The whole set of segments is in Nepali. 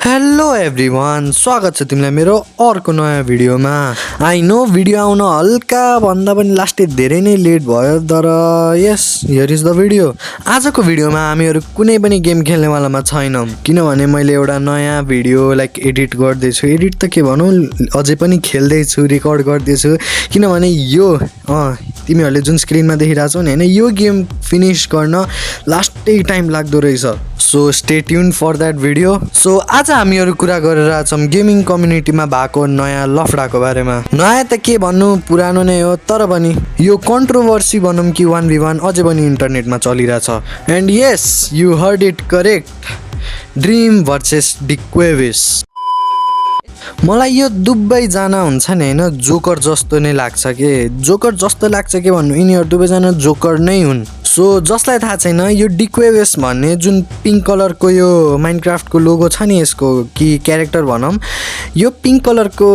हेलो एभ्रिवान, स्वागत छ तिमीलाई मेरो अर्को नयाँ भिडियोमा। आई नो भिडियो आउन हल्का भन्दा पनि लास्टै धेरै नै लेट भयो, तर यस हियर इज द भिडियो। आजको भिडियोमा हामीहरू कुनै पनि गेम खेल्नेवालामा छैनौँ, किनभने मैले एउटा नयाँ भिडियो एडिट गर्दैछु। एडिट त के भनौँ, अझै पनि खेल्दैछु, रेकर्ड गर्दैछु, किनभने यो तिमीहरूले जुन स्क्रिनमा देखिरहेछौ नि होइन, यो गेम फिनिस गर्न लास्टै टाइम लाग्दो रहेछ। So stay tune for that video. So आज हामीहरू कुरा गरिरहेछौँ गेमिङ कम्युनिटीमा भएको नयाँ लफडाको बारेमा। नयाँ त के भन्नु, पुरानो नै हो, तर पनि यो कन्ट्रोभर्सी भनौँ कि 1v1 अझै पनि इन्टरनेटमा चलिरहेछ। And yes, you heard it correct, Dream versus Dequavis. मलाई यो दुवैजना हुन्छ नि होइन, जोकर जस्तो नै लाग्छ के। जोकर जस्तो लाग्छ के भन्नु, यिनीहरू दुवैजना जोकर नै हुन्। सो जसलाई थाहा छैन, यो डिक्वेभिस भन्ने जुन पिङ्क कलरको यो माइनक्राफ्टको लोगो छ नि, यसको कि क्यारेक्टर भनौँ, यो पिङ्क कलरको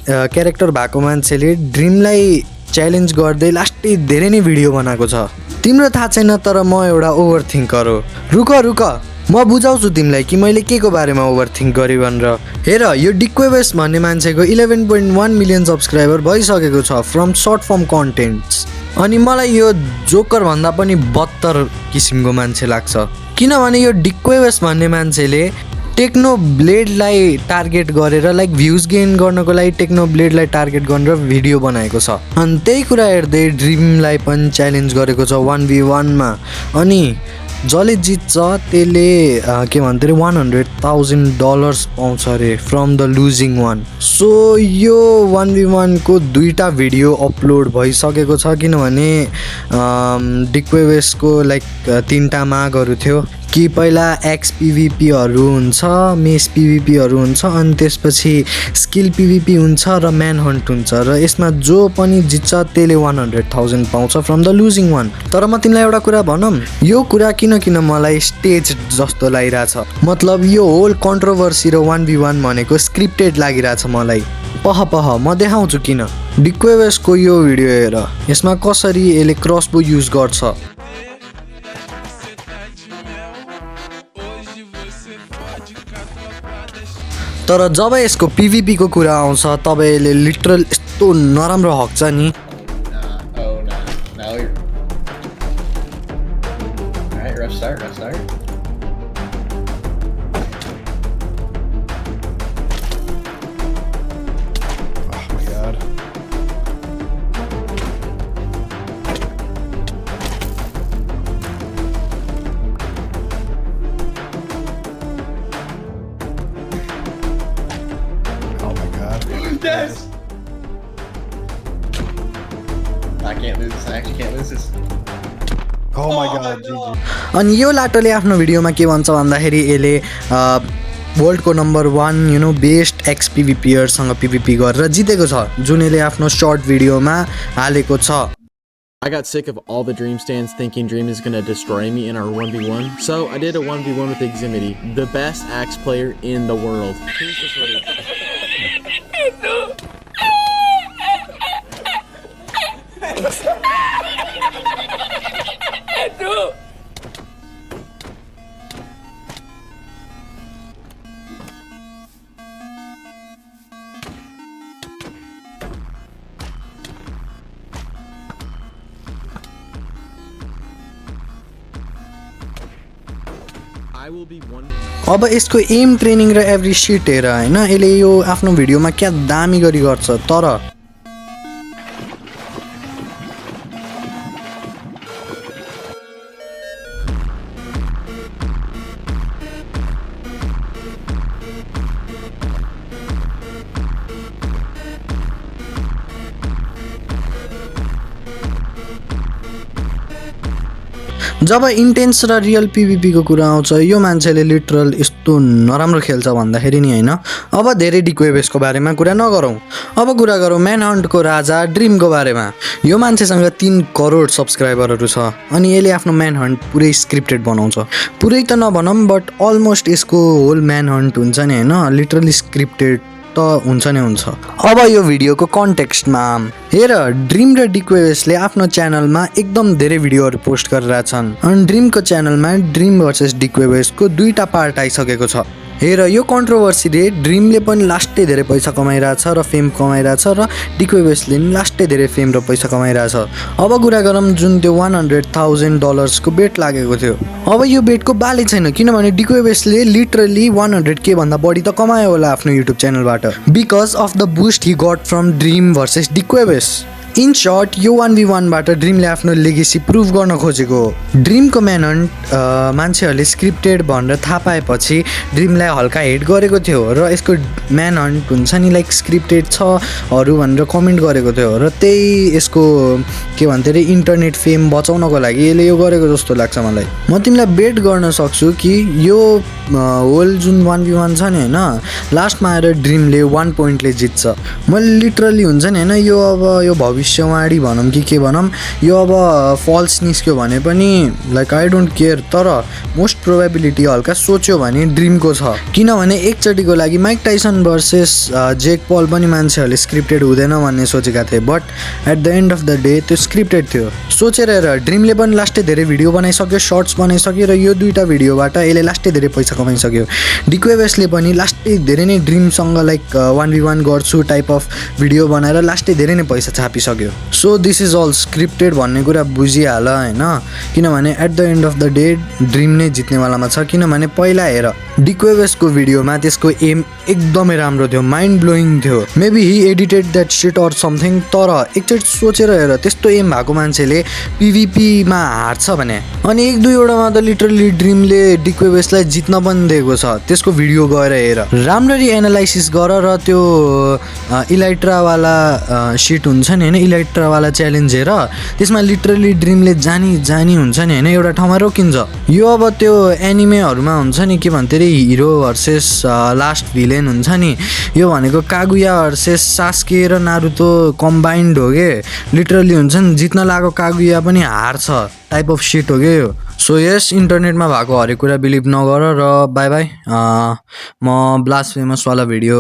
क्यारेक्टर भएको मान्छेले ड्रिमलाई च्यालेन्ज गर्दै लास्टै धेरै नै भिडियो बनाएको छ। तिम्रो थाहा छैन, तर म एउटा ओभर थिङ्कर हो। रुक म बुझाउँछु तिमीलाई कि मैले के को बारेमा ओभर थिङ्क गरेँ भनेर। हेर, यो डिक्वेभिस भन्ने मान्छेको 11.1 मिलियन सब्सक्राइबर भइसकेको छ फ्रम सर्ट फर्म कन्टेन्ट्स। अनि मलाई यो जोकर भन्दा पनि बदतर किसिमको मान्छे लाग्छ, किनभने यो डिक्वेभिस भन्ने मान्छेले टेक्नो ब्लेडलाई टार्गेट गरेर भ्युज गेन गर्नको लागि टेक्नो ब्लेडलाई टार्गेट गरेर भिडियो बनाएको छ। अनि त्यही कुरा हेर्दै ड्रिमलाई पनि च्यालेन्ज गरेको छ 1v1मा। अनि जसले जित्छ त्यसले के भन्छ अरे $100,000 पाउँछ अरे from the losing one. So यो 1v1 को 2टा भिडियो अपलोड भइसकेको छ, किनभने डिक्वेभिसको 3टा मागहरू थियो कि पहिला एक्स पिभिपीहरू हुन्छ, मेस पिभिपीहरू हुन्छ, अनि त्यसपछि स्किल पिभिपी हुन्छ र म्यान हन्ट हुन्छ, र यसमा जो पनि जित्छ त्यसले 100,000 पाउँछ फ्रम द लुजिङ वान। तर म तिमीलाई एउटा कुरा भनौँ, यो कुरा किन मलाई स्टेज जस्तो लागिरहेछ। मतलब यो होल कन्ट्रोभर्सी र 1v1 भनेको स्क्रिप्टेड लागिरहेछ मलाई। पह म देखाउँछु किन। डिक्वेभिसको यो भिडियो हेर, यसमा कसरी यसले क्रसबो युज गर्छ। तर जब यसको पिभिपी को कुरा आउँछ तब यसले लिटरल यस्तो नराम्रो हक्छ नि। Yes! I can't lose this. I actually can't lose this. Oh my god, GG. अनि यो लाटोले आफ्नो भिडियोमा के भन्छ भन्दाखेरि यसले वर्ल्डको नम्बर 1 बेस्ट एक्स पिभिपियरसँग पिभिपी गरेर जितेको छ, जुन यसले आफ्नो सर्ट भिडियोमा हालेको छ। I got sick of all the Dream stands thinking Dream is gonna destroy me in our 1v1, so I did a 1v1 with Eximity, the best axe player in the world. I will be one. अब यसको एम ट्रेनिङ र एभ्री सिट हेर होइन, यसले यो आफ्नो भिडियोमा क्या दामी गरी गर्छ। तर जब इन्टेन्स र रियल पिभिपी को कुरा आउँछ, यो मान्छेले लिटरल यस्तो नराम्रो खेल्छ भन्दाखेरि नि होइन। अब धेरै डिक्वेभिसको बारेमा कुरा नगरौँ, अब कुरा गरौँ म्यान हन्टको राजा ड्रिमको बारेमा। यो मान्छेसँग 3 करोड सब्सक्राइबरहरू छ, अनि यसले आफ्नो म्यान हन्ट पुरै स्क्रिप्टेड बनाउँछ। पुरै त नभनौँ, बट अलमोस्ट यसको होल म्यान हन्ट हुन्छ नि होइन, लिटरली स्क्रिप्टेड त हुन्छ नै हुन्छ। अब यो भिडियोको कन्टेक्स्टमा हेर, ड्रिम र डिक्वेभिसले आफ्नो च्यानलमा एकदम धेरै भिडियोहरू पोस्ट गरिरहेछन्, अनि ड्रिमको च्यानलमा ड्रिम भर्सेस डिक्वेभिसको 2टा पार्ट आइसकेको छ। हेर यो कन्ट्रोभर्सीले ड्रिमले पनि लास्टै धेरै पैसा कमाइरहेछ र फेम कमाइरहेछ र डिक्वेबेसले पनि लास्टै धेरै फेम र पैसा कमाइरहेछ। अब कुरा गरौँ जुन त्यो $100,000 बेट लागेको थियो। अब यो बेटको बाली छैन किनभने डिक्वेबेसले लिटरली 100K भन्दा बढी त कमायो होला आफ्नो युट्युब च्यानलबाट because of the boost he got from Dream versus Dequavis. In short यो 1v1बाट ड्रिमले आफ्नो लेगेसी प्रुभ गर्न खोजेको हो। ड्रिमको म्यानहन्ट मान्छेहरूले स्क्रिप्टेड भनेर थाहा पाएपछि ड्रिमलाई हल्का हेट गरेको थियो र यसको म्यानहन्ट हुन्छ नि लाइक स्क्रिप्टेड छ हरू भनेर कमेन्ट गरेको थियो र त्यही यसको के भन्थ्यो अरे इन्टरनेट फेम बचाउनको लागि यसले यो गरेको जस्तो लाग्छ मलाई। म तिमीलाई बेट गर्न सक्छु कि यो होल जुन 1v1 छ नि होइन लास्टमा आएर ड्रिमले 1 पोइन्टले जित्छ। मैले लिटरली हुन्छ नि होइन यो अब यो भविष्यवाणी भनौँ कि के भनौँ यो अब फल्स निस्क्यो भने पनि लाइक आई डोन्ट केयर तर मोस्ट प्रोबेबिलिटी हल्का सोच्यो भने ड्रिमको छ किनभने एकचोटिको लागि माइक टाइसन भर्सेस जेक पल पनि मान्छेहरूले स्क्रिप्टेड हुँदैन भन्ने सोचेका थिए but at the end of the day त्यो स्क्रिप्टेड थियो। सोचेर हेर ड्रिमले पनि लास्टै धेरै भिडियो बनाइसक्यो सर्ट्स बनाइसक्यो र यो दुईवटा भिडियोबाट यसले लास्टै धेरै पैसा कमाइसक्यो। डिक्वेबेसले पनि लास्टै धेरै नै ड्रिमसँग लाइक 1v1 गर्छु टाइप अफ भिडियो बनाएर लास्टै धेरै नै पैसा छापिसक्यो। So this is all scripted भन्ने कुरा बुझिहाल होइन किनभने at the end of the day Dream नै जित्नेवालामा छ किनभने पहिला हेर डिक्वेबेसको भिडियोमा त्यसको एम एकदमै राम्रो थियो माइन्ड ब्लोइङ थियो maybe he edited that shit or something तर एकचोटि सोचेर हेर त्यस्तो एम भएको मान्छेले पिभिपीमा हार्छ भने अनि एक दुईवटामा त लिटरली ड्रिमले डिक्वेबेसलाई जित्न पनि दिएको छ त्यसको भिडियो गएर हेर राम्ररी एनालाइसिस गर र त्यो इलाइट्रावाला सिट हुन्छ नि होइन इलाइट्रावाला च्यालेन्ज हेर त्यसमा लिटरली ड्रिमले जानी हुन्छ नि होइन एउटा ठाउँमा रोकिन्छ। यो अब त्यो एनिमेहरूमा हुन्छ नि के भन्थ्यो अरे हिरो भर्सेस लास्ट भिलेन हुन्छ नि यो भनेको कागुया भर्सेस सास्के र नारुतो कम्बाइन्ड हो के लिटरली हुन्छ नि जित्न लागेको कागुया पनि हार्छ टाइप अफ सिट हो के यो। सो यस इन्टरनेटमा भएको हरेक कुरा बिलिभ नगर र बाई बाई। म ब्लासफेमसवाला भिडियो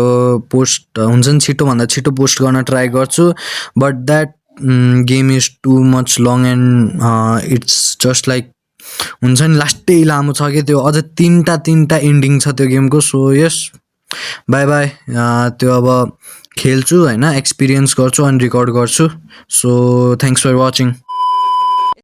पोस्ट हुन्छ नि छिटोभन्दा छिटो पोस्ट गर्न ट्राई गर्छु but that game is too much long and it's just like हुन्छ नि लास्टै लामो छ कि त्यो अझ तिनवटा एन्डिङ छ त्यो गेमको। So yes bye bye. त्यो अब खेल्छु होइन एक्सपिरियन्स गर्छु अनि रेकर्ड गर्छु। So thanks for watching.